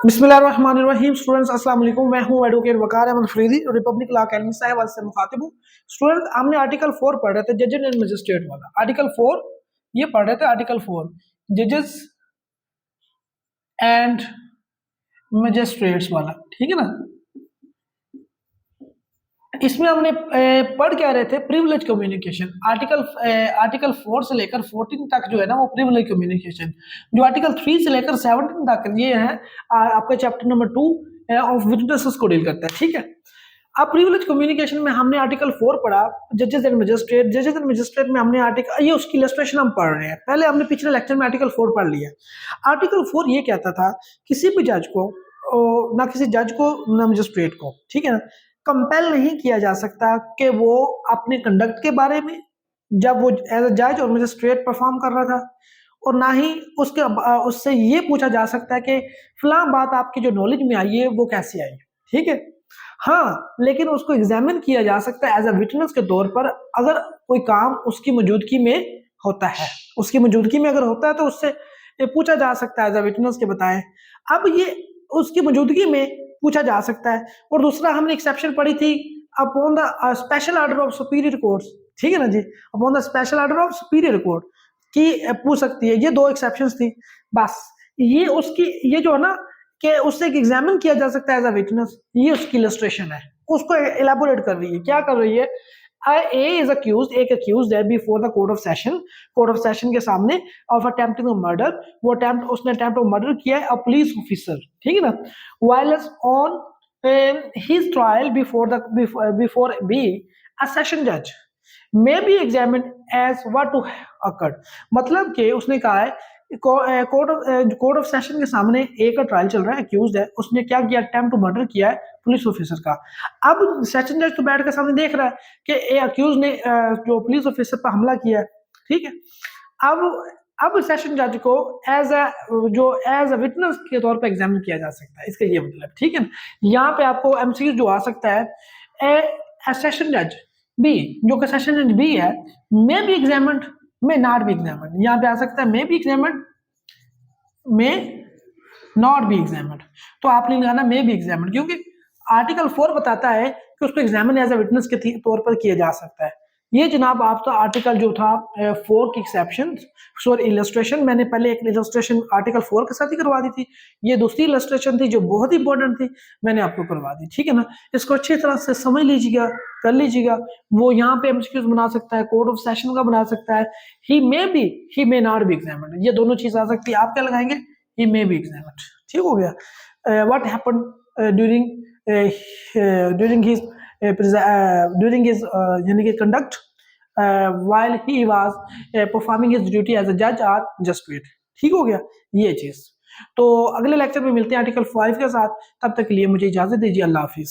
बिस्मिल्लाहिर्रहमानिर्रहीम। स्टूडेंट्स अस्सलाम वालेकुम, मैं हूं advocate Waqar Ahmed Faridi, republic law academy Sahiwal से मुखातिब हूं। स्टूडेंट्स, हमने आर्टिकल 4 पढ़ रहे थे, जजेस एंड मजिस्ट्रेट वाला। आर्टिकल 4 ये पढ़ रहे थे, आर्टिकल 4 जजेस एंड मजिस्ट्रेट्स वाला, ठीक है ना। इसमें हमने पढ़ क्या रहे थे, प्रिविलेज कम्युनिकेशन। आर्टिकल 4 से लेकर 14 तक जो है ना वो प्रिविलेज कम्युनिकेशन, जो आर्टिकल 3 से लेकर 17 तक ये है आपका चैप्टर नंबर 2 ऑफ विटनेसेस को डील करता है, ठीक है। अब प्रिविलेज कम्युनिकेशन में हमने आर्टिकल 4 पढ़ा, जजेस एंड मजिस्ट्रेट। जजेस एंड मजिस्ट्रेट में हमने आर्टिकल, ये उसकी इलस्ट्रेशन हम पढ़ रहे हैं। पहले हमने पिछले लेक्चर में आर्टिकल 4 पढ़ लिया। आर्टिकल 4 ये कहता था किसी भी जज को, ना किसी जज को ना मजिस्ट्रेट को, ठीक है ना, कंपेल नहीं किया जा सकता कि वो अपने कंडक्ट के बारे में, जब वो एज अ जज और मजिस्ट्रेट परफॉर्म कर रहा था, और ना ही उससे ये पूछा जा सकता है कि फलां बात आपकी जो नॉलेज में आई है वो कैसे आई, ठीक है। हाँ, लेकिन उसको एग्जामिन किया जा सकता है एज अ विटनेस के तौर पर, अगर कोई काम उसकी मौजूदगी में होता है। उसकी मौजूदगी में अगर होता है तो उससे ये पूछा जा सकता है एज अ विटनेस के बताएं। अब ये उसकी मौजूदगी में पूछा जा सकता है। और दूसरा हमने एक्सेप्शन पढ़ी थी upon the special order of superior courts, ठीक है ना जी, upon the special order of superior court की पूछ सकती है। ये दो एक्सेप्शंस थी बस। ये उसकी, ये जो है ना कि उससे एग्जामिन किया जा सकता है एज अ विटनेस, ये उसकी इलस्ट्रेशन है, उसको एलाबोरेट कर रही है। क्या कर रही है, A is accused, एक accused है before the court of session, court of session के सामने, of attempting a murder, वो उसने attempt of murder किया है a police officer, ठीक है ना, while on his trial before B, a session judge may be examined as what occurred। मतलब कि उसने कहा है कोर्ट ऑफ सेशन के सामने एक का ट्रायल चल रहा है, अक्यूज्ड है, उसने क्या किया, अटेम्प्ट टू मर्डर किया है पुलिस ऑफिसर का। अब सेशन जज तो बैठ कर सामने देख रहा है कि अक्यूज ने जो पुलिस ऑफिसर पर हमला किया है, ठीक है। अब सेशन जज को एज अ विटनेस के तौर पर एग्जामिन किया जा सकता है, इसका ये मतलब, ठीक है। यहाँ पे आपको एमसीक्यू जो आ सकता है, सेशन जज बी, जो कि सेशन जज बी है, may be examined, may not be examined. यहाँ पे आ सकता है may be examined, may not be examined. तो आपने लगाना मे बी एग्जामिन्ड, क्योंकि आर्टिकल 4 बताता है कि उसको एग्जामिन एज अ विटनेस के तौर पर किया जा सकता है। ये जनाब आपका आर्टिकल जो था 4 की एक्सेप्शन, सॉरी इलस्ट्रेशन, मैंने पहले एक इलस्ट्रेशन आर्टिकल 4 के साथ ही करवा दी थी। ये दूसरी इलस्ट्रेशन थी जो बहुत ही इंपॉर्टेंट थी, मैंने आपको करवा दी, ठीक है ना। इसको अच्छी तरह से समझ लीजिएगा, कर लीजिएगा। वो यहाँ पे एमसीक्यूज बना सकता है, कोर्ट ऑफ सेशन का बना सकता है, ही मे नॉट बी एग्जामिन्ड, ये दोनों चीज आ सकती है। आप क्या लगाएंगे, ही मे बी एग्जामिन्ड, ठीक हो गया। व्हाट हैपेंड during his यानी कि conduct while he was performing his duty as a judge or magistrate, ठीक हो गया ये चीज। तो अगले लेक्चर में मिलते हैं आर्टिकल 5 के साथ, तब तक के लिए मुझे इजाजत दीजिए, अल्लाह हाफिज।